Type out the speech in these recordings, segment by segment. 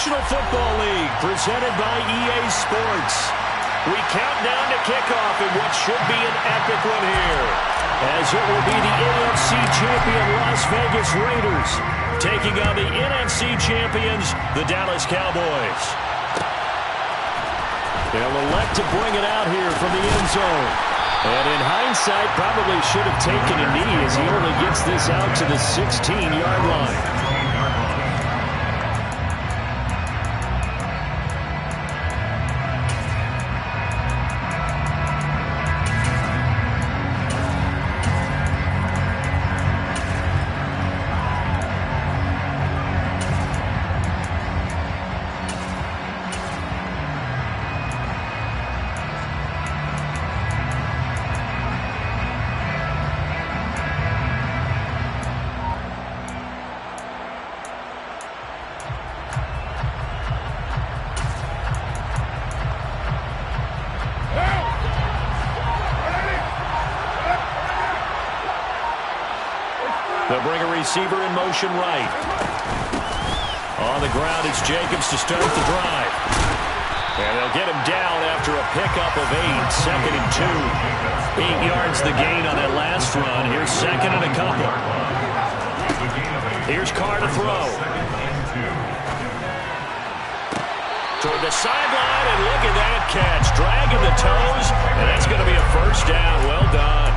National Football League, presented by EA Sports. We count down to kickoff in what should be an epic one here, as it will be the AFC champion Las Vegas Raiders taking on the NFC champions, the Dallas Cowboys. They'll elect to bring it out here from the end zone. And in hindsight, probably should have taken a knee as he only gets this out to the 16-yard line. They'll bring a receiver in motion right. On the ground, it's Jacobs to start the drive. And they'll get him down after a pickup of 8, 2nd and 2. 8 yards the gain on that last run. Here's 2nd and a couple. Here's Carr to throw. Toward the sideline, and look at that catch. Dragging the toes, and that's going to be a first down. Well done.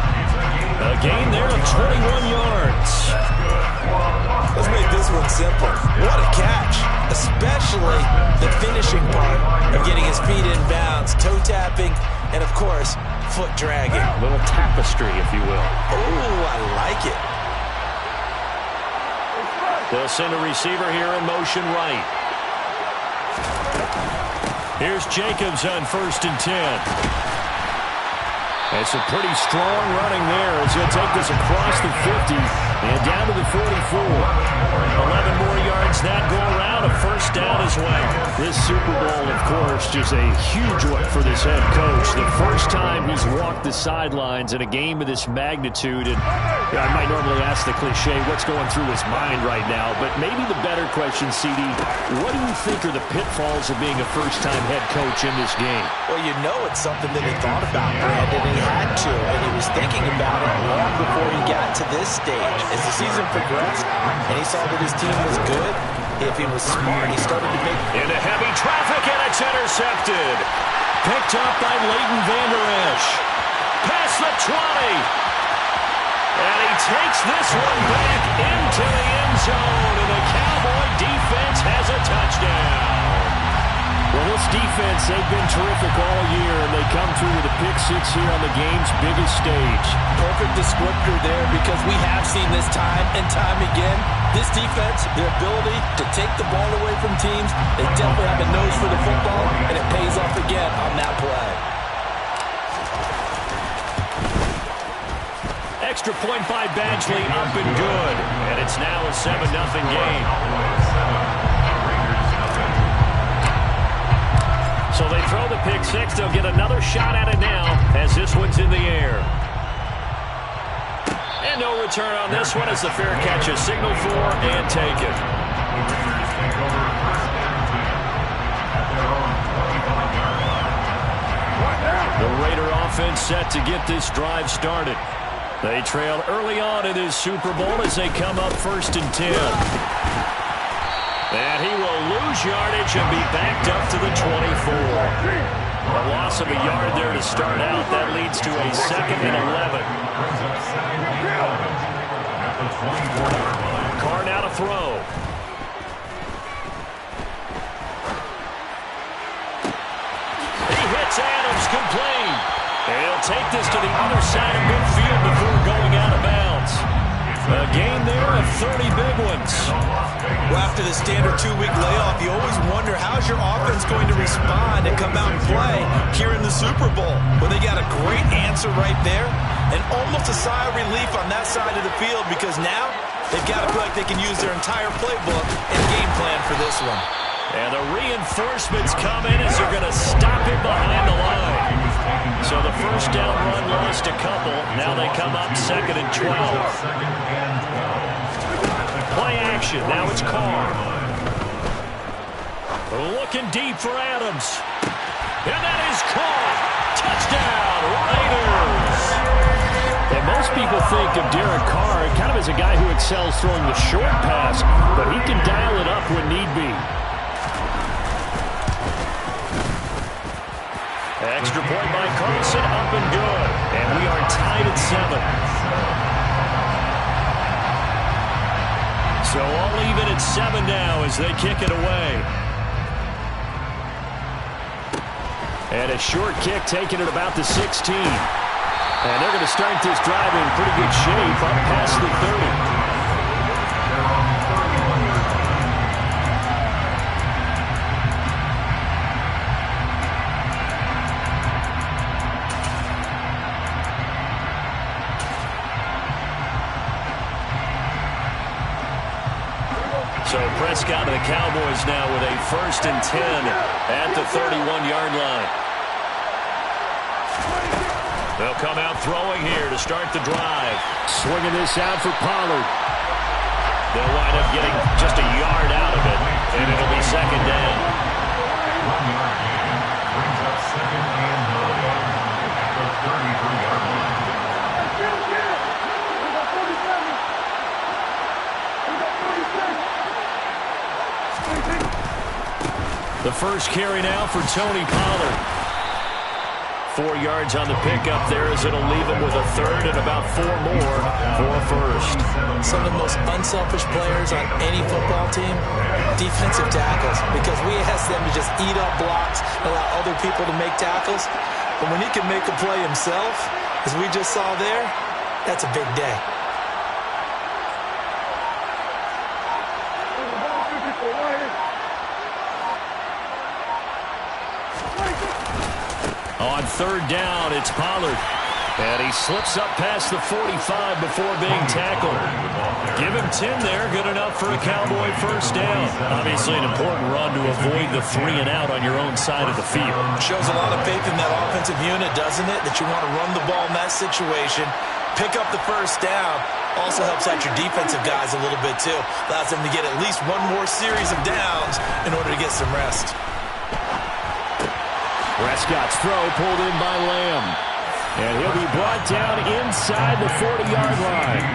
A gain there of 21 yards. Let's make this one simple. What a catch, especially the finishing part of getting his feet in bounds, toe tapping, and of course, foot dragging. A little tapestry, if you will. Ooh, I like it. They'll send a receiver here in motion right. Here's Jacobs on 1st and 10. That's a pretty strong running there as he'll take this across the 50 and down to the 44. 11 more yards that go around, a first down as well. This Super Bowl, of course, just a huge one for this head coach. The first time he's walked the sidelines in a game of this magnitude. And I might normally ask the cliche, what's going through his mind right now? But maybe the better question, CD, what do you think are the pitfalls of being a first-time head coach in this game? Well, you know it's something that he thought about, Brandon, and he had to, and he was thinking about it long before he got to this stage. As the season progressed, and he saw that his team was good, if he was smart, he started to make... Into heavy traffic, and it's intercepted. Picked up by Leighton Vander Esch. Past the 20. And he takes this one back into the end zone, and the Cowboy defense has a touchdown. Well, this defense, they've been terrific all year, and they come through with a pick six here on the game's biggest stage. Perfect descriptor there, because we have seen this time and time again. This defense, their ability to take the ball away from teams, they definitely have a nose for the football, and it pays off again on that play. Extra point by Badgley, up and good. And it's now a 7-0 game. So they throw the pick six. They'll get another shot at it now as this one's in the air. And no return on this one as the fair catch is signaled for and taken. The Raider offense set to get this drive started. They trail early on in this Super Bowl as they come up 1st and 10. And he will lose yardage and be backed up to the 24. A loss of a yard there to start out. That leads to a 2nd and 11. Carr now to throw. He hits Adams, complete. And he'll take this to the other side of midfield before going out of bounds. A gain there of 30 big ones. Well, after the standard 2-week layoff, you always wonder how's your offense going to respond and come out and play here in the Super Bowl. Well, they got a great answer right there, and almost a sigh of relief on that side of the field, because now they've got to feel like they can use their entire playbook and game plan for this one. And the reinforcements come in as they're going to stop it behind the line. So the first down run lost a couple. Now they come up 2nd and 12. Play action. Now it's Carr. Looking deep for Adams. And that is caught. Touchdown, Raiders. And most people think of Derek Carr kind of as a guy who excels throwing the short pass, but he can dial it up when need be. Extra point by Carlson, up and good. And we are tied at 7. So all even at 7 now as they kick it away. And a short kick taken at about the 16. And they're going to start this drive in pretty good shape up past the 30. So Prescott and the Cowboys now with a 1st and 10 at the 31-yard line. They'll come out throwing here to start the drive. Swinging this out for Pollard. They'll wind up getting just a yard out of it, and it'll be 2nd down. 1 yard gain brings up 2nd and 9 at the 33-yard line. The first carry now for Tony Pollard. 4 yards on the pickup there as it'll leave him with a 3rd and about 4 more for a 1st. Some of the most unselfish players on any football team, defensive tackles, because we ask them to just eat up blocks, allow other people to make tackles. But when he can make a play himself, as we just saw there, that's a big day. On 3rd down, it's Pollard. And he slips up past the 45 before being tackled. Give him 10 there, good enough for a Cowboy 1st down. Obviously an important run to avoid the 3 and out on your own side of the field. Shows a lot of faith in that offensive unit, doesn't it? That you want to run the ball in that situation. Pick up the 1st down. Also helps out your defensive guys a little bit, too. Allows them to get at least one more series of downs in order to get some rest. Prescott's throw pulled in by Lamb. And he'll be brought down inside the 40-yard line.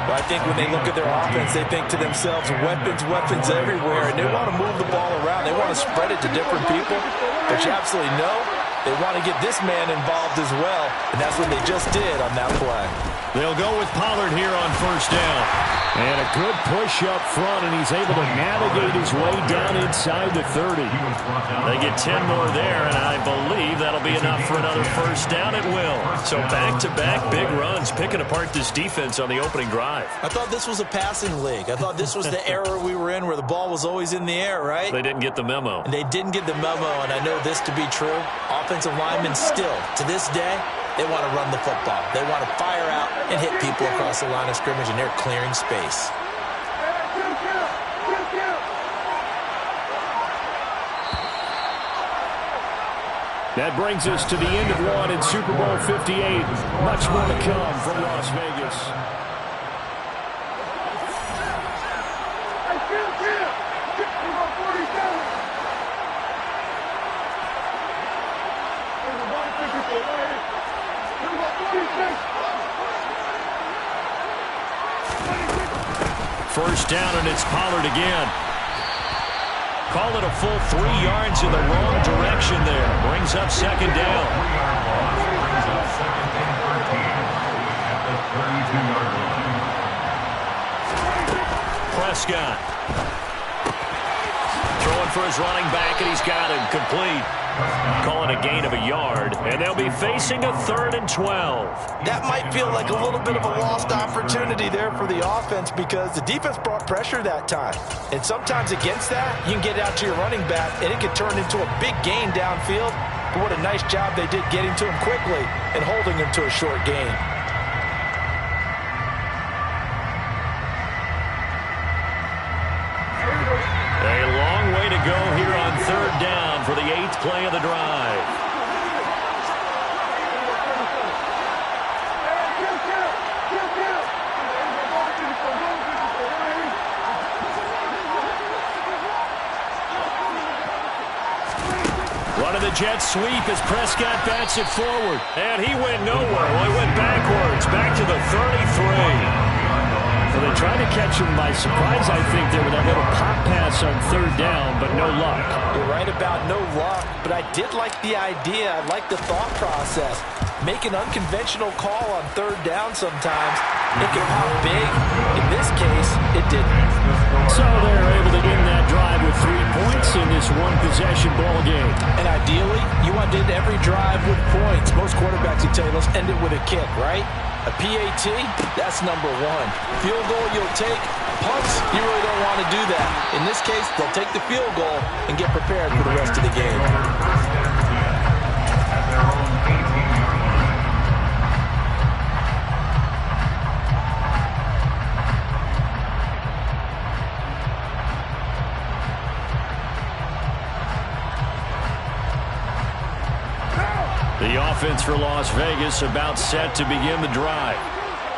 Well, I think when they look at their offense, they think to themselves, weapons everywhere, and they want to move the ball around. They want to spread it to different people. But you absolutely know they want to get this man involved as well, and that's what they just did on that play. They'll go with Pollard here on 1st down. And a good push up front, and he's able to navigate his way down inside the 30. They get 10 more there, and I believe that'll be enough for another 1st down. It will. So back-to-back big runs, picking apart this defense on the opening drive. I thought this was a passing league. I thought this was the era we were in where the ball was always in the air, right? They didn't get the memo. And they didn't get the memo, and I know this to be true. Offensive linemen still, to this day, they want to run the football. They want to fire out and hit people across the line of scrimmage, and they're clearing space. That brings us to the end of one in Super Bowl 58. Much more to come from Las Vegas. First down, and it's Pollard again. Call it a full 3 yards in the wrong direction there. Brings up 2nd down. 3 yard loss brings up 2nd and 13 at the 32-yard line. Prescott. Throwing for his running back, and he's got him complete. Calling a gain of a yard, and they'll be facing a 3rd and 12. That might feel like a little bit of a lost opportunity there for the offense because the defense brought pressure that time. And sometimes against that, you can get out to your running back, and it can turn into a big gain downfield. But what a nice job they did getting to him quickly and holding him to a short gain. A long way to go here on 3rd down for the 8th play of the drive. the jet sweep as Prescott bats it forward. And he went nowhere. Well, he went backwards, back to the 33. Well, they tried to catch him by surprise, I think, there with that little pop pass on third down, but no luck. You're right about no luck, but I did like the idea. I like the thought process. Make an unconventional call on third down sometimes. It can pop big. In this case, it didn't. So they're able to end that drive with 3 points in this one-possession ball game. And ideally, you want to end every drive with points. Most quarterbacks would tell you, let's end it with a kick, right? A PAT, that's number one. Field goal you'll take. Punts, you really don't want to do that. In this case, they'll take the field goal and get prepared for the rest of the game. At their own 18-yard line. The offense for Las Vegas about set to begin the drive.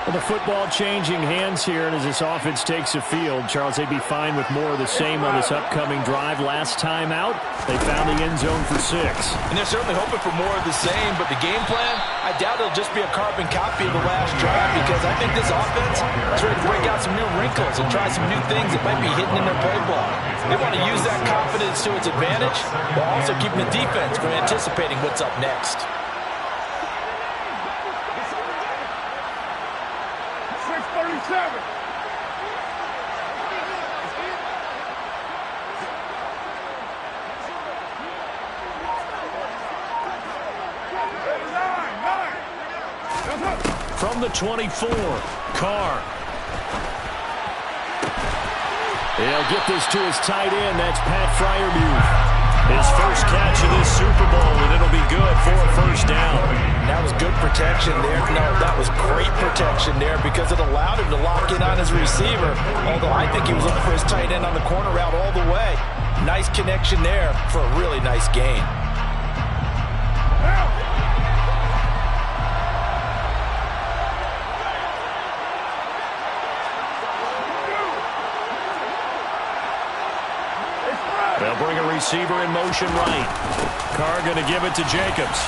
Well, the football changing hands here, and as this offense takes the field, Charles, they'd be fine with more of the same on this upcoming drive. Last time out, they found the end zone for 6. And they're certainly hoping for more of the same, but the game plan, I doubt it'll just be a carbon copy of the last drive, because I think this offense is ready to break out some new wrinkles and try some new things that might be hidden in their playbook. They want to use that confidence to its advantage, while also keeping the defense from anticipating what's up next. From the 24, Carr. He'll get this to his tight end. That's Pat Freiermuth. His first catch of this Super Bowl, and it'll be good for a first down. That was good protection there. No, that was great protection there because it allowed him to lock in on his receiver, although I think he was looking for his tight end on the corner route all the way. Nice connection there for a really nice gain. They'll bring a receiver in motion right. Carr going to give it to Jacobs.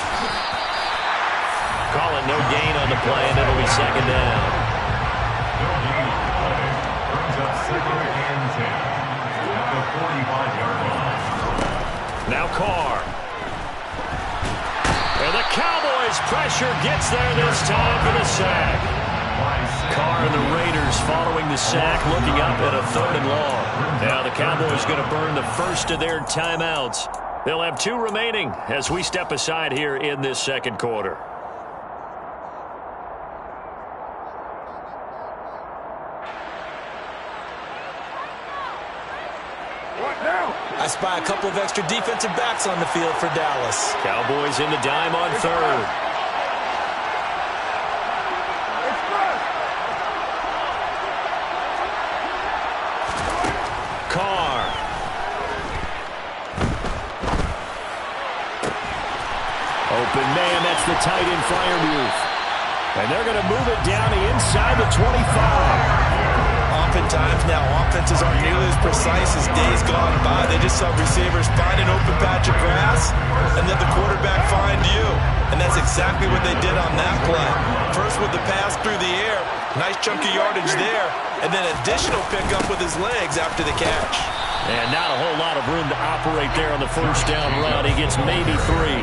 Call it no gain on the play, and it'll be second down. No gain on the play. Brings up 2nd and 10. At the 45-yard line. Now Carr. And the Cowboys' pressure gets there this time for the sack. Carr and the Raiders following the sack, looking up at a 3rd and long. Now the Cowboys going to burn the first of their timeouts. They'll have 2 remaining as we step aside here in this second quarter. I spy a couple of extra defensive backs on the field for Dallas. Cowboys in the dime on 3rd. Carr. Open man, that's the tight end Freiermuth. And they're going to move it down to inside the 25. Oftentimes now, offenses aren't nearly as precise as days gone by. They just saw receivers find an open patch of grass and let the quarterback find you. And that's exactly what they did on that play. First with the pass through the air, nice chunky yardage there, and then additional pickup with his legs after the catch. And not a whole lot of room to operate there on the first down run. He gets maybe 3.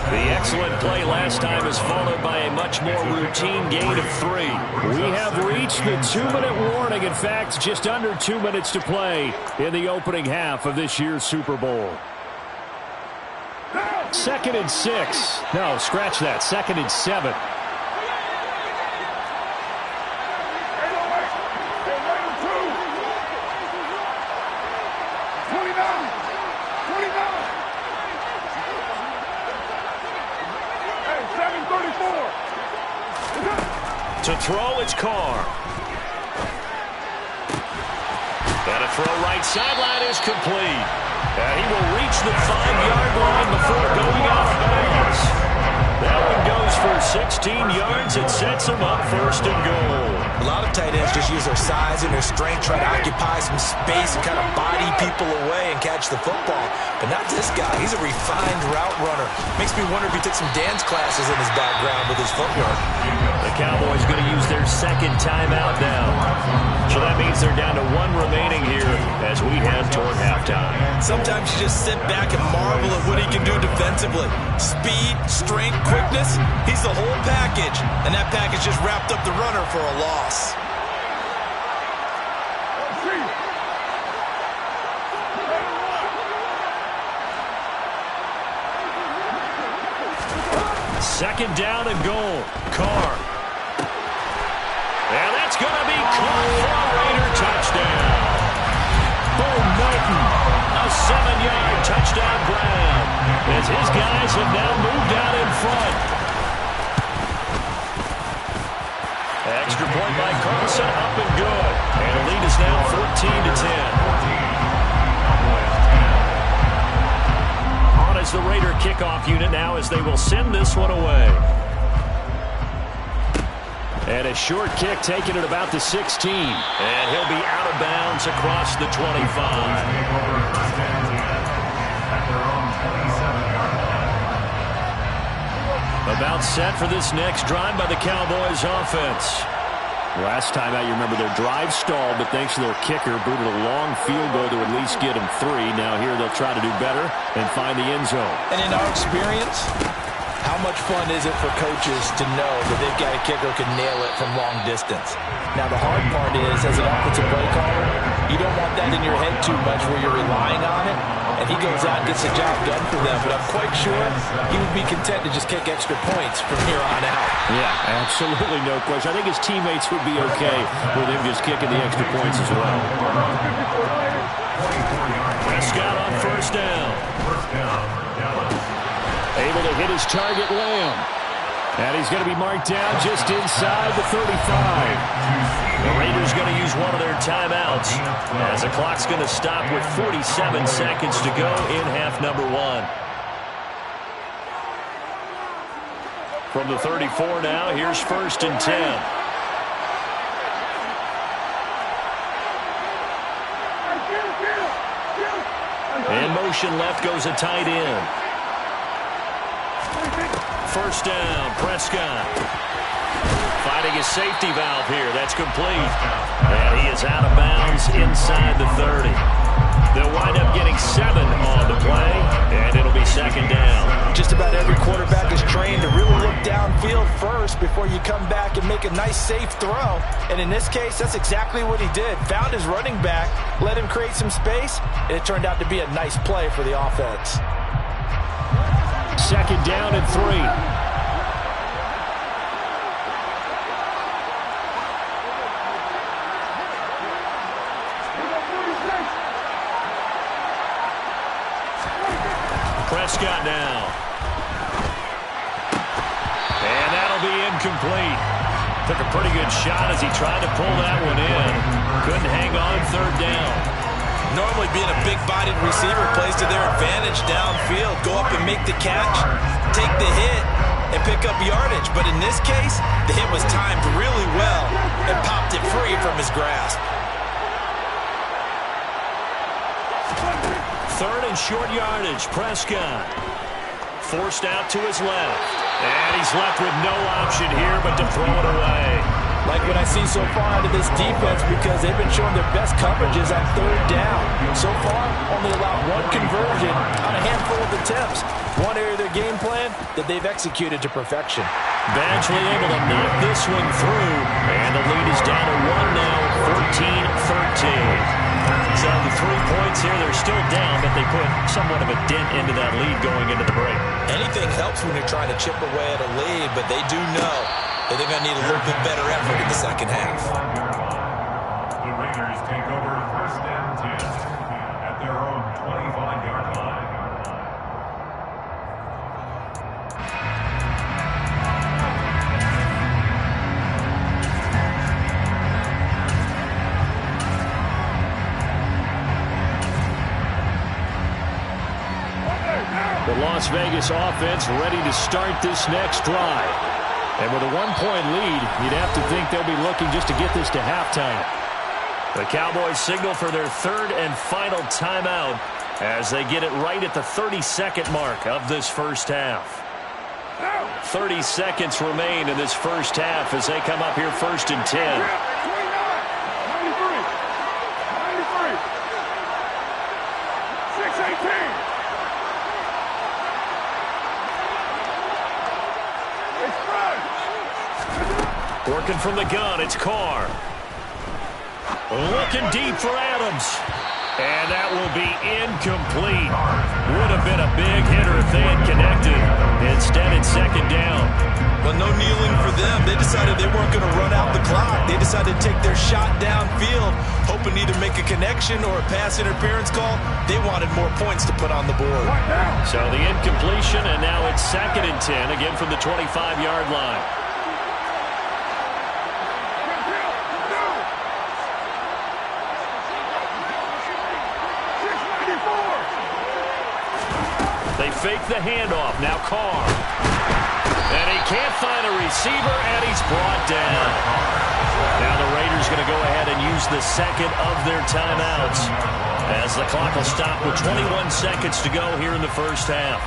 The excellent play last time is followed by a much more routine gain of 3. We have reached the 2-minute warning. In fact, just under 2 minutes to play in the opening half of this year's Super Bowl. 2nd and 6. No, scratch that. 2nd and 7. To throw, it's Carr. And a throw right sideline is complete. And he will reach the 5-yard line before going off bounds. That one goes for 16 yards. It sets them up 1st and goal. A lot of tight ends just use their size and their strength, try to occupy some space and kind of body people away and catch the football. But not this guy. He's a refined route runner. Makes me wonder if he took some dance classes in his background with his footwork. The Cowboys going to use their 2nd timeout now. So that means they're down to 1 remaining here as we head toward halftime. Sometimes you just sit back and marvel at what he can do defensively. Speed, strength, quickness. He's the whole package. And that package just wrapped up the runner for a loss. Second down and goal. Carr. And that's going to be caught for a Raider touchdown. Boom, Norton. A 7-yard touchdown grab as his guys have now moved out in front. Extra point by Carlson, up and good. And the lead is now 14-10. On is the Raider kickoff unit now as they will send this one away. And a short kick taken at about the 16. And he'll be out of bounds across the 25. About set for this next drive by the Cowboys offense. Last time out, you remember their drive stalled, but thanks to their kicker, booted a long field goal to at least get them 3. Now here they'll try to do better and find the end zone. And in our experience, how much fun is it for coaches to know that they've got a kicker who can nail it from long distance? Now, the hard part is, as an offensive play caller, you don't want that in your head too much where you're relying on it, and he goes out and gets the job done for them. But I'm quite sure he would be content to just kick extra points from here on out. Yeah, absolutely no question. I think his teammates would be okay with him just kicking the extra points as well. Prescott on 1st down. Able to hit his target, Lamb. And he's going to be marked down just inside the 35. The Raiders going to use one of their timeouts as the clock's going to stop with 47 seconds to go in half number 1. From the 34 now, here's 1st and 10. In motion left goes a tight end. 1st down, Prescott. Fighting his safety valve here. That's complete. And he is out of bounds inside the 30. They'll wind up getting 7 on the play, and it'll be 2nd down. Just about every quarterback is trained to really look downfield first before you come back and make a nice, safe throw. And in this case, that's exactly what he did. Found his running back, let him create some space, and it turned out to be a nice play for the offense. 2nd down and 3. Prescott now. And that'll be incomplete. Took a pretty good shot as he tried to pull that one in. Couldn't hang on 3rd down. Normally being a big-bodied receiver plays to their advantage downfield. Go up and make the catch, take the hit, and pick up yardage. But in this case, the hit was timed really well and popped it free from his grasp. 3rd and short yardage. Prescott forced out to his left. And he's left with no option here but to throw it away. Like what I see so far out of this defense, because they've been showing their best coverages on 3rd down. So far, only allowed 1 conversion on a handful of attempts. One area of their game plan that they've executed to perfection. Badgley able to knock this one through. And the lead is down to 1 now, 14-13. So the 3 points here, they're still down, but they put somewhat of a dent into that lead going into the break. Anything helps when you're trying to chip away at a lead, but they do know that they're going to need a little bit better effort in the second half. The Raiders take over 1st and 10 at their own 25-yard line. The Las Vegas offense ready to start this next drive. And with a one-point lead, you'd have to think they'll be looking just to get this to halftime. The Cowboys signal for their third and final timeout as they get it right at the 32nd mark of this first half. 30 seconds remain in this first half as they come up here first and 10. Working from the gun, it's Carr. Looking deep for Adams. And that will be incomplete. Would have been a big hitter if they had connected. Instead, it's second down. Well, no kneeling for them. They decided they weren't going to run out the clock. They decided to take their shot downfield, hoping to either make a connection or a pass interference call. They wanted more points to put on the board. So the incompletion, and now it's second and 10, again from the 25-yard line. They fake the handoff. Now Carr. And he can't find a receiver, and he's brought down. Now the Raiders going to go ahead and use the second of their timeouts as the clock will stop with 21 seconds to go here in the first half.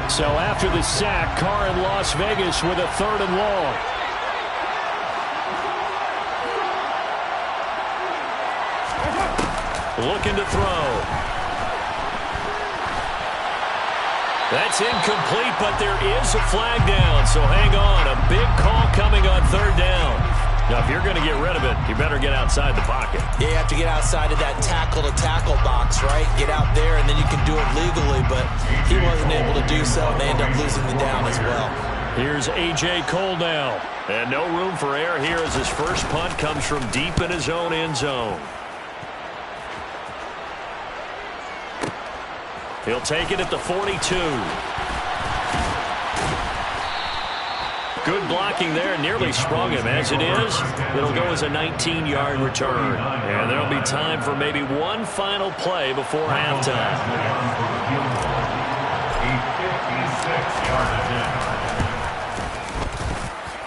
So after the sack, Carr in Las Vegas with a third and long. Looking to throw. That's incomplete, but there is a flag down, so hang on. A big call coming on third down. Now, if you're going to get rid of it, you better get outside the pocket. Yeah, you have to get outside of that tackle-to-tackle box, right? Get out there, and then you can do it legally, but he wasn't able to do so, and they end up losing the down as well. Here's A.J. Cole now. And no room for error here as his first punt comes from deep in his own end zone. He'll take it at the 42. Good blocking there, nearly sprung him. As it is, it'll go as a 19-yard return. And there'll be time for maybe one final play before halftime.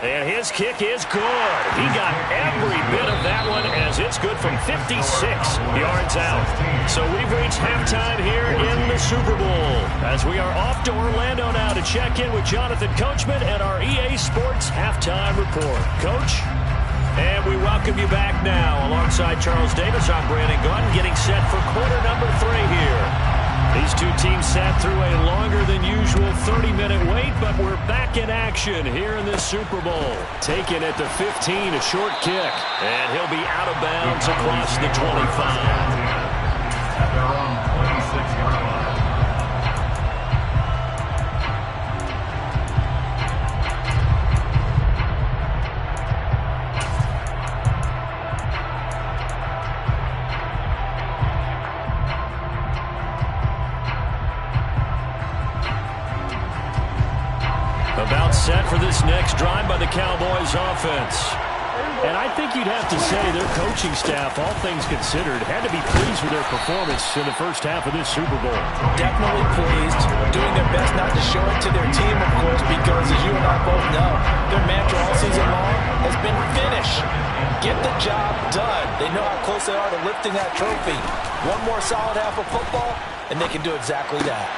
And his kick is good. He got every bit of that one as it's good from 56 yards out. So we've reached halftime here in the Super Bowl as we are off to Orlando now to check in with Jonathan Coachman and our EA Sports Halftime Report. Coach? And we welcome you back now. Alongside Charles Davis, I'm Brandon Gunn getting set for quarter number 3 here. These two teams sat through a longer than usual 30-minute wait, but we're back in action here in this Super Bowl. Taken at the 15, a short kick. And he'll be out of bounds across the 25. At their own 26-yard line. About set for this next drive by the Cowboys offense. And I think you'd have to say their coaching staff, all things considered, had to be pleased with their performance in the first half of this Super Bowl. Definitely pleased, doing their best not to show it to their team, of course, because as you and I both know, their mantra all season long has been finish. Get the job done. They know how close they are to lifting that trophy. One more solid half of football, and they can do exactly that.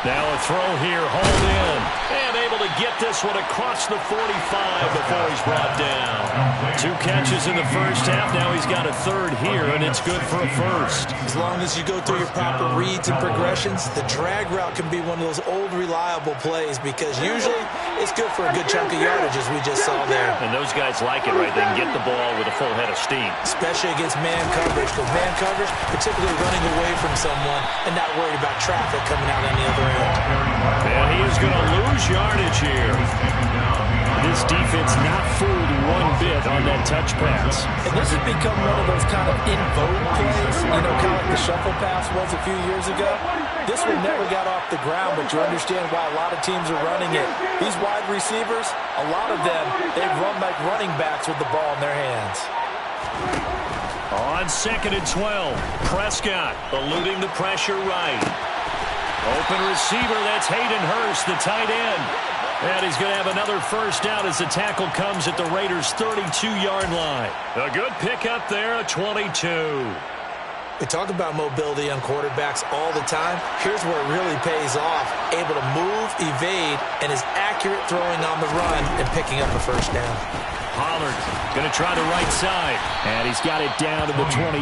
Now a throw here, hauled in, and able to get this one across the 45 before he's brought down. 2 catches in the first half, now he's got a third here, and it's good for a first. As long as you go through your proper reads and progressions, the drag route can be one of those old reliable plays because usually it's good for a good chunk of yardage as we just saw there. And those guys like it, right? They can get the ball with a full head of steam. Especially against man coverage, because man coverage, particularly running away from someone and not worried about traffic coming out on the other end. And he is going to lose yardage here. This defense not fooled one bit on that touch pass. And this has become one of those kind of in-vogue plays, you know, kind of like the shuffle pass was a few years ago. This one never got off the ground, but you understand why a lot of teams are running it. These wide receivers, a lot of them, they run like running backs with the ball in their hands. On 2nd and 12, Prescott eluding the pressure right. Open receiver, that's Hayden Hurst, the tight end. And he's going to have another first down as the tackle comes at the Raiders' 32-yard line. A good pickup there, a 22. We talk about mobility on quarterbacks all the time. Here's where it really pays off. Able to move, evade, and is accurate throwing on the run and picking up a first down. Pollard going to try the right side. And he's got it down to the 28.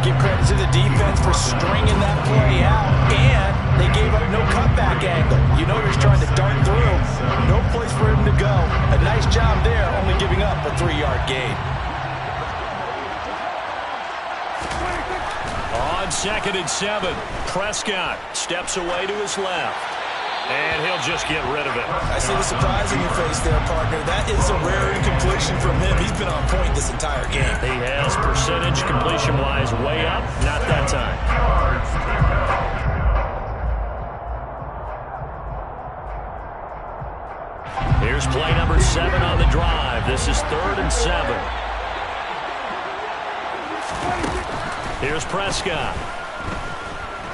Give credit to the defense for stringing that play out. And they gave up no cutback angle. You know he's trying to dart through. No place for him to go. A nice job there, only giving up a 3-yard gain. On 2nd and 7, Prescott steps away to his left. And he'll just get rid of it. I see the surprise in your face there, partner. That is a rare incompletion from him. He's been on point this entire game. He has percentage completion-wise way up. Not that time. Here's play number 7 on the drive. This is 3rd and 7. Here's Prescott.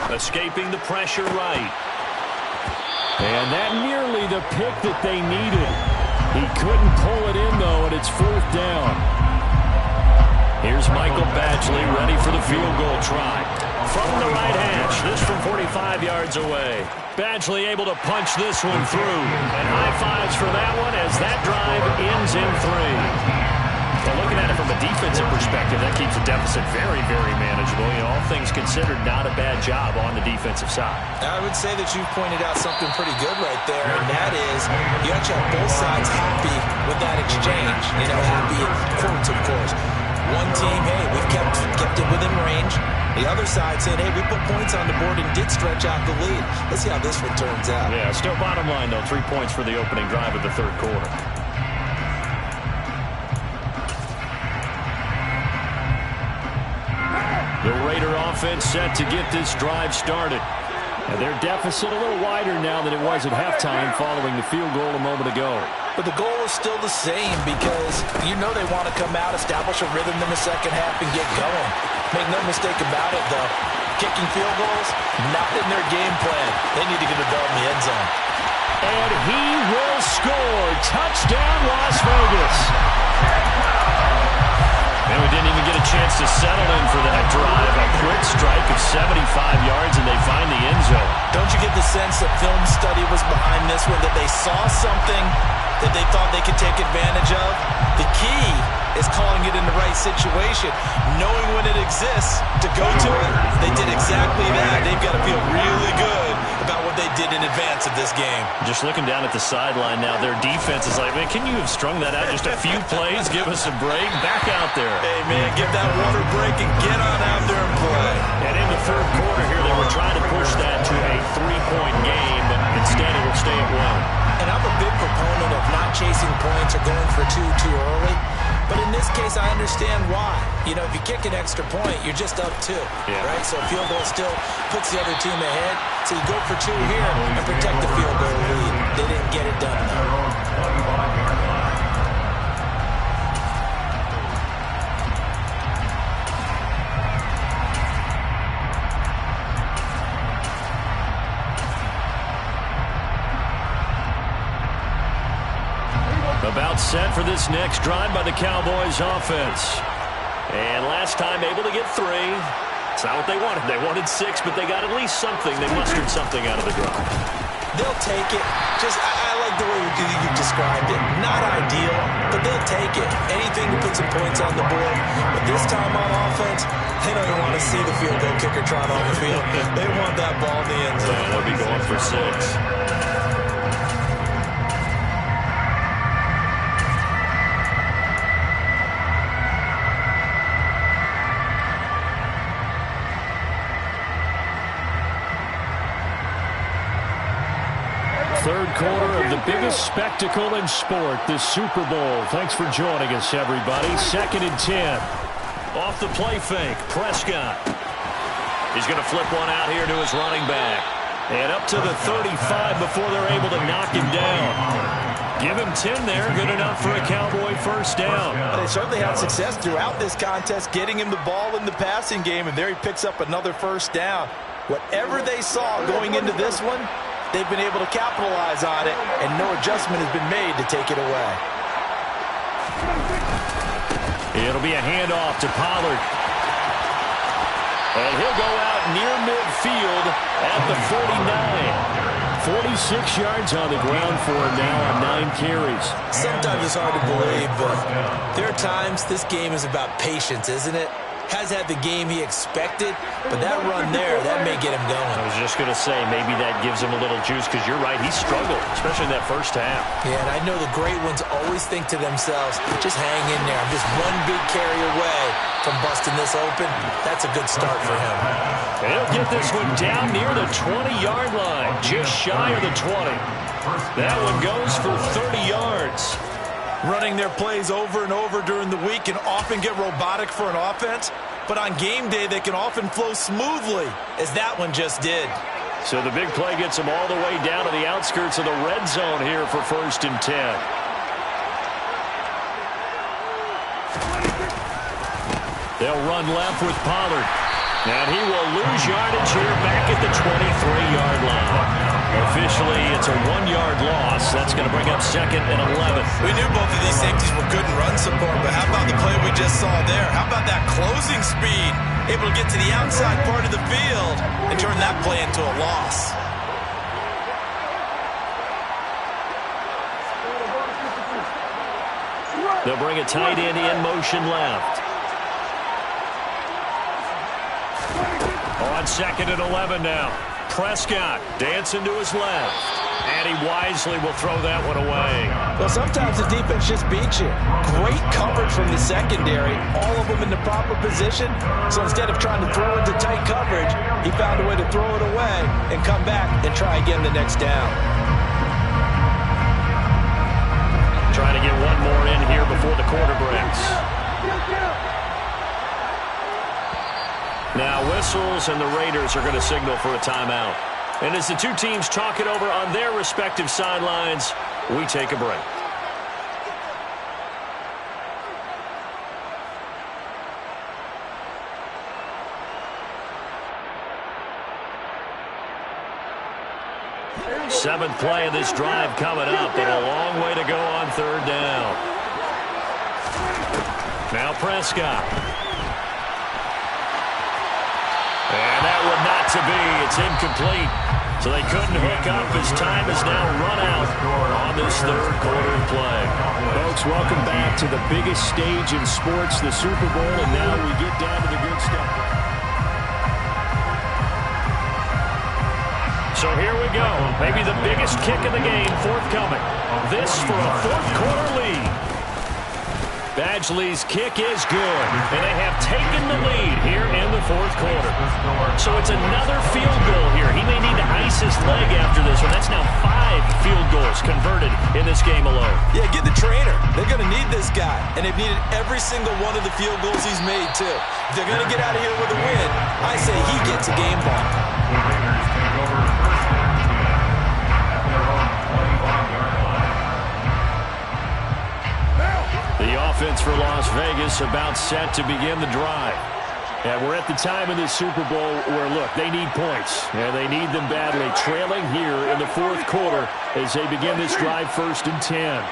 Escaping the pressure right. And that nearly the pick that they needed. He couldn't pull it in, though, and it's 4th down. Here's Michael Badgley ready for the field goal try. From the right hash, this from 45 yards away. Badgley able to punch this one through. And high fives for that one as that drive ends in 3. Well, looking at it from a defensive perspective, that keeps the deficit very, very manageable. You know, all things considered, not a bad job on the defensive side. I would say that you've pointed out something pretty good right there, and that is you actually have both sides happy with that exchange. You know, happy in quotes, of course. One team, hey, we've kept it within range. The other side said, hey, we put points on the board and did stretch out the lead. Let's see how this one turns out. Yeah, still bottom line, though, 3 points for the opening drive of the 3rd quarter. The Raider offense set to get this drive started. And their deficit a little wider now than it was at halftime following the field goal a moment ago. But the goal is still the same because you know they want to come out, establish a rhythm in the second half, and get going. Make no mistake about it, though. Kicking field goals, not in their game plan. They need to get the ball in the end zone. And he will score. Touchdown, Las Vegas. And we didn't even get a chance to settle in for that drive. A quick strike of 75 yards, and they find the end zone. Don't you get the sense that film study was behind this one, that they saw something that they thought they could take advantage of? The key is calling it in the right situation. Knowing when it exists to go to it, they did exactly that. They've got to feel really good about what they did in advance of this game. Just looking down at the sideline now, their defense is like, man, can you have strung that out just a few plays? Give us a break. Back out there. Hey, man, give that water break and get on out there and play. And in the 3rd quarter here, they were trying to push that to a 3-point game, but instead it will stay at 1. And I'm a big proponent of not chasing points or going for 2 too early. But in this case, I understand why. You know, if you kick an extra point, you're just up 2, right? So a field goal still puts the other team ahead. So you go for 2 here and protect the field goal lead. They didn't get it done, though. About set for this next drive by the Cowboys offense. And last time able to get 3. It's not what they wanted. They wanted 6, but they got at least something. They mustered something out of the drive. They'll take it. I like the way you described it. Not ideal, but they'll take it. Anything to put some points on the board. But this time on offense, they don't even want to see the field goal kicker trot on the field. They want that ball in the end zone. Yeah, they'll be going for 6. Third quarter of the biggest spectacle in sport, the Super Bowl. Thanks for joining us, everybody. 2nd and 10. Off the play fake, Prescott. He's going to flip one out here to his running back. And up to the 35 before they're able to knock him down. Give him 10 there, good enough for a Cowboy first down. They certainly had success throughout this contest, getting him the ball in the passing game, and there he picks up another first down. Whatever they saw going into this one, they've been able to capitalize on it, and no adjustment has been made to take it away. It'll be a handoff to Pollard. And he'll go out near midfield at the 49. 46 yards on the ground for him now on 9 carries. Sometimes it's hard to believe, but there are times this game is about patience, isn't it? Has had the game he expected, but that run there, that may get him going. I was just going to say, maybe that gives him a little juice, because you're right, he struggled, especially in that first half. Yeah, and I know the great ones always think to themselves, just hang in there. I'm just one big carry away from busting this open. That's a good start for him. And he'll get this one down near the 20-yard line, just shy of the 20. That one goes for 30 yards. Running their plays over and over during the week can often get robotic for an offense, but on game day they can often flow smoothly, as that one just did. So the big play gets them all the way down to the outskirts of the red zone here for 1st and 10. They'll run left with Pollard. And he will lose yardage here back at the 23-yard line. Officially, it's a 1-yard loss. That's going to bring up 2nd and 11. We knew both of these safeties were good in run support, but how about the play we just saw there? How about that closing speed? Able to get to the outside part of the field and turn that play into a loss. They'll bring a tight end in motion left. On 2nd and 11 now. Prescott dancing to his left. And he wisely will throw that one away. Well, sometimes the defense just beats you. Great coverage from the secondary. All of them in the proper position. So instead of trying to throw into tight coverage, he found a way to throw it away and come back and try again the next down. Trying to get one more in here before the quarter breaks. Now whistles, and the Raiders are going to signal for a timeout. And as the two teams talk it over on their respective sidelines, we take a break. Seventh play of this drive coming up, and a long way to go on 3rd down. Now Prescott. And that one not to be. It's incomplete. So they couldn't hook up. His time is now run out on this 3rd quarter play. Folks, welcome back to the biggest stage in sports, the Super Bowl, and now we get down to the good stuff. So here we go. Maybe the biggest kick of the game forthcoming. This for a 4th quarter lead. Badgley's kick is good, and they have taken the lead here in the 4th quarter. So it's another field goal here. He may need to ice his leg after this one. That's now 5 field goals converted in this game alone. Yeah, get the trainer. They're going to need this guy, and they've needed every single one of the field goals he's made, too. If they're going to get out of here with a win, I say he gets a game ball. The Raiders take over 1st and 10 at their own 25-yard line. The offense for Las Vegas about set to begin the drive. And we're at the time in this Super Bowl where, look, they need points. And they need them badly. Trailing here in the 4th quarter as they begin this drive 1st and 10.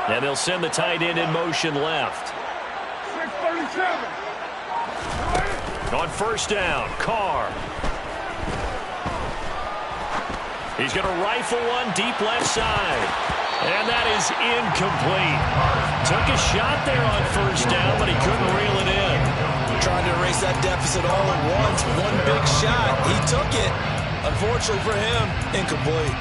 And they'll send the tight end in motion left. 637. On 1st down, Carr. He's going to rifle one deep left side. And that is incomplete. Took a shot there on 1st down, but he couldn't reel it in. Trying to erase that deficit all at once. One big shot. He took it. Unfortunately for him, incomplete.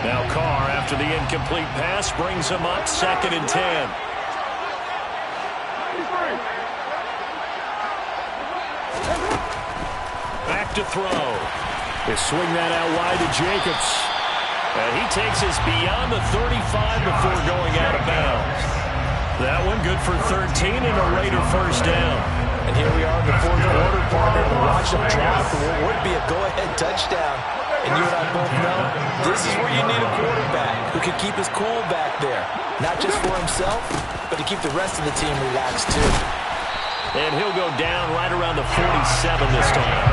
Now Carr, after the incomplete pass, brings him up 2nd and 10. to throw. They swing that out wide to Jacobs. And he takes us beyond the 35 before going out of bounds. That one good for 13 and a Raider first down. And here we are in the fourth quarter, partner. Watch them drop for what would be a go-ahead touchdown. And you and I both know this is where you need a quarterback who can keep his cool back there. Not just for himself, but to keep the rest of the team relaxed too. And he'll go down right around the 47 this time.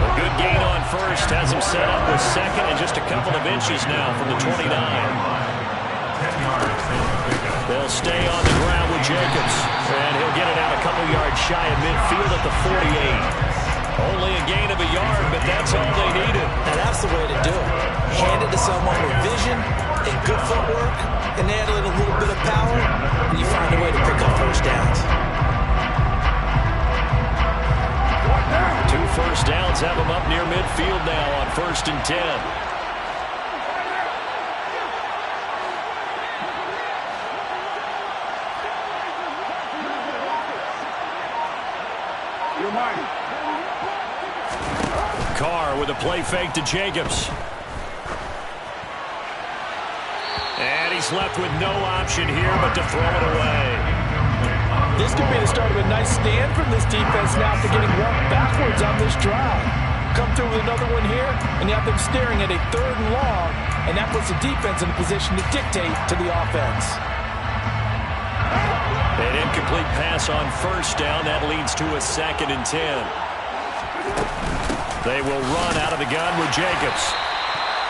A good gain on first has him set up with second and just a couple of inches now from the 29. They'll stay on the ground with Jacobs. And he'll get it out a couple yards shy of midfield at the 48. Only a gain of a yard, but that's all they needed. And that's the way to do it. Hand it to someone with vision and good footwork, and add a little bit of power, and you find a way to pick up first downs. 2 first downs have him up near midfield now on 1st and 10. Carr with a play fake to Jacobs. And he's left with no option here but to throw it away. This could be the start of a nice stand from this defense now after getting walked backwards on this drive. Come through with another one here, and you have them staring at a 3rd and long, and that puts the defense in a position to dictate to the offense. An incomplete pass on first down. That leads to a 2nd and 10. They will run out of the gun with Jacobs.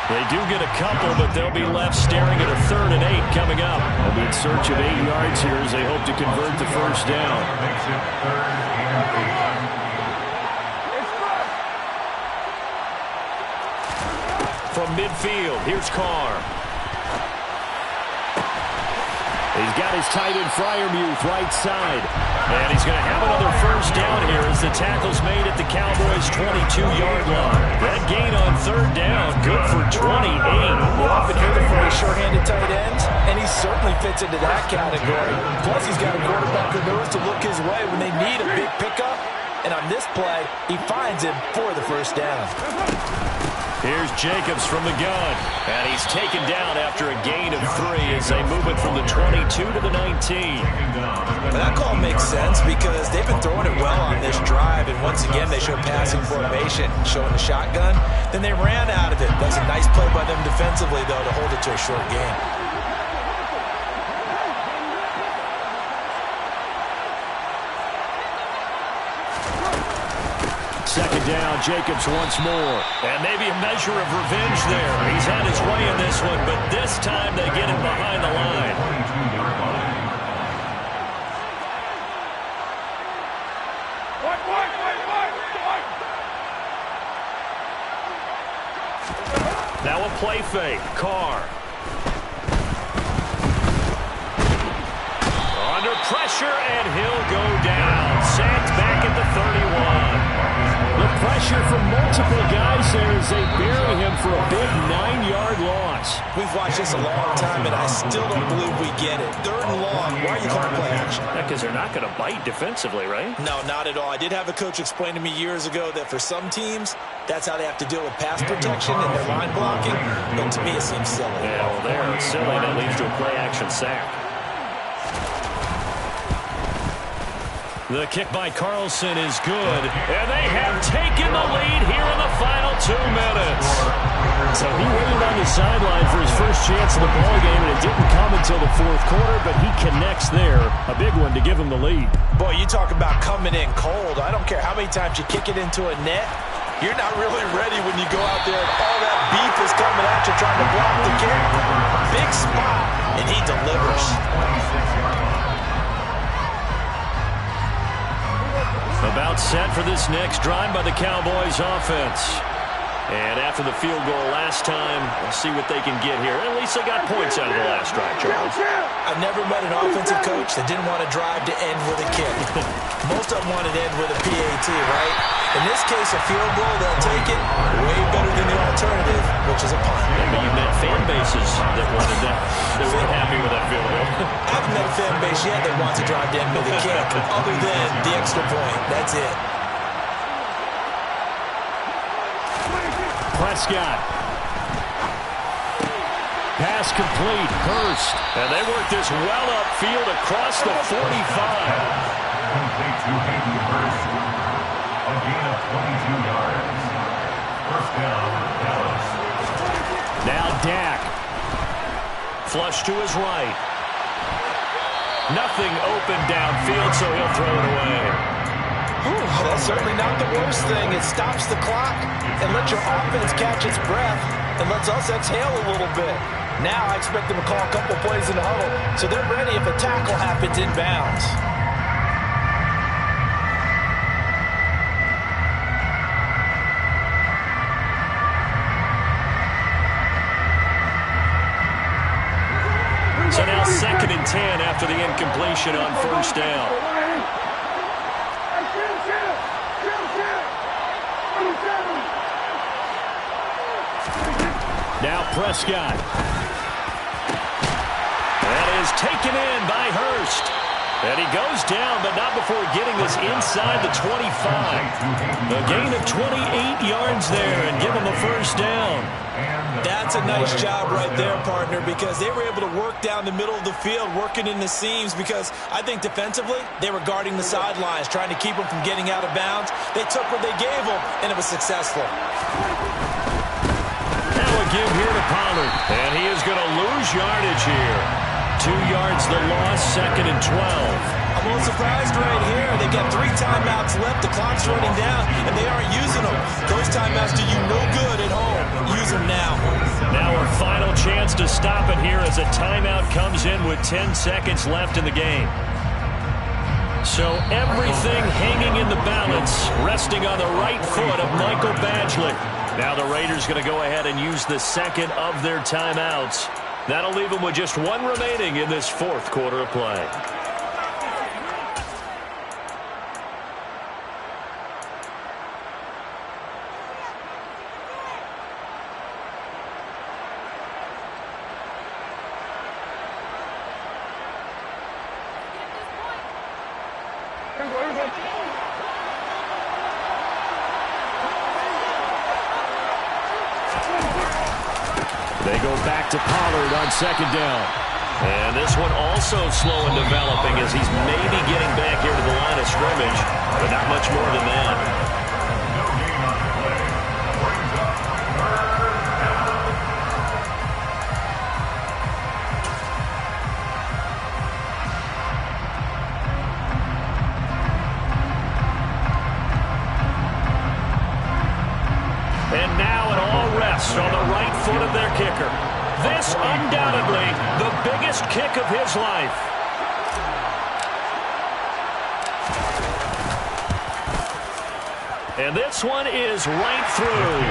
They do get a couple, but they'll be left staring at a 3rd and 8 coming up. They'll be in search of 8 yards here as they hope to convert the first down. From midfield, here's Carr. He's got his tight end Freiermuth right side. And he's going to have another first down here as the tackle's made at the Cowboys' 22-yard line. That gain on 3rd down, good for 28. We often hear them from his sure-handed tight ends, and he certainly fits into that category. Plus, he's got a quarterback who knows to look his way when they need a big pickup. And on this play, he finds him for the first down. Here's Jacobs from the gun. And he's taken down after a gain of 3 as they move it from the 22 to the 19. But that call makes sense because they've been throwing it well on this drive. And once again, they show passing formation, showing the shotgun. Then they ran out of it. That's a nice play by them defensively, though, to hold it to a short gain. Second down, Jacobs once more. And maybe a measure of revenge there. He's had his way in this one, but this time they get him behind the line. Now a play fake. Carr. Under pressure, and he'll go down. Sacked back at the 31. The pressure from multiple guys there as they bury him for a big 9-yard loss. We've watched this a long time, and I still don't believe we get it. 3rd and long. Why are you calling play action? Because they're not going to bite defensively, right? No, not at all. I did have a coach explain to me years ago that for some teams, that's how they have to deal with pass protection and their line blocking. But to me, it seems silly. Yeah, well, there it's silly. That leads to a play-action sack. The kick by Carlson is good, and they have taken the lead here in the final 2 minutes. So he waited on the sideline for his first chance of the ballgame, and it didn't come until the 4th quarter, but he connects there. A big one to give him the lead. Boy, you talk about coming in cold. I don't care how many times you kick it into a net. You're not really ready when you go out there and all that beef is coming at you trying to block the kick. Big spot, and he delivers. About set for this next drive by the Cowboys offense. And after the field goal last time, we'll see what they can get here. At least they got points out of the last drive, Charles. I've never met an offensive coach that didn't want to drive to end with a kick. Most of them wanted to end with a PAT, right? In this case, a field goal, they'll take it way better than the alternative, which is a punt. Maybe you met fan bases that wanted that. They weren't happy with that field goal. I haven't met a fan base yet that wants to drive to end with a kick, other than the extra point. That's it. Prescott. Pass complete. Hurst. And they work this well upfield across the 45. Complete to Hayden Hurst. A gain of 22 yards. First down, Dallas. Now Dak. Flush to his right. Nothing open downfield, so he'll throw it away. That's certainly not the worst thing. It stops the clock and lets your offense catch its breath and lets us exhale a little bit. Now I expect them to call a couple plays in the huddle, so they're ready if a tackle happens inbounds. So now 2nd and 10 after the incompletion on first down. Now Prescott. That is taken in by Hurst. And he goes down, but not before getting this inside the 25. A gain of 28 yards there and give him a first down. That's a nice job right there, partner, because they were able to work down the middle of the field, working in the seams, because I think defensively they were guarding the sidelines, trying to keep them from getting out of bounds. They took what they gave them, and it was successful. Now a give here to Pollard, and he is going to lose yardage here. 2 yards the loss, 2nd and 12. I'm a little surprised right here. They've got 3 timeouts left. The clock's running down, and they aren't using them. Those timeouts do you no good at home. Use them now. Now a final chance to stop it here as a timeout comes in with 10 seconds left in the game. So everything hanging in the balance, resting on the right foot of Michael Badgley. Now the Raiders going to go ahead and use the second of their timeouts. That'll leave them with just 1 remaining in this 4th quarter of play. They go back to Pollard on 2nd down. And this one also slow in developing as he's maybe getting back here to the line of scrimmage, but not much more than that. No gain on the play. Brings up 3rd down. And now it all rests on the right foot of their kicker. This undoubtedly the biggest kick of his life. And this one is right through.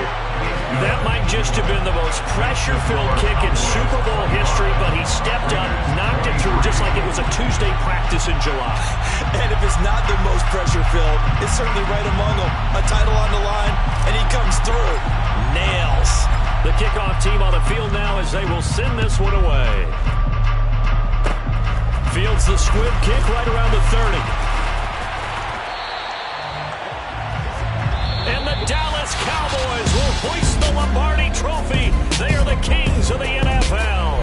That might just have been the most pressure-filled kick in Super Bowl history, but he stepped up, knocked it through just like it was a Tuesday practice in July. And if it's not the most pressure-filled, it's certainly right among them. A title on the line, and he comes through. Nails. The kickoff team on the field now as they will send this one away. Fields the squib kick right around the 30. And the Dallas Cowboys will hoist the Lombardi Trophy. They are the kings of the NFL.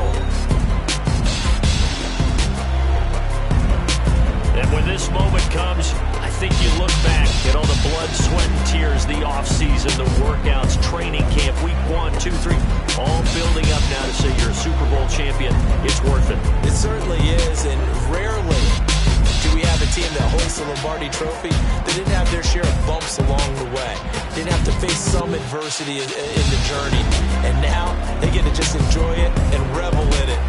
And when this moment comes, I think you look back at all the blood, sweat, and tears, the offseason, the workouts, training camp, week 1, 2, 3, all building up now to say you're a Super Bowl champion. It's worth it. It certainly is, and rarely do we have a team that hoists the Lombardi Trophy that didn't have their share of bumps along the way, didn't have to face some adversity in the journey, and now they get to just enjoy it and revel in it.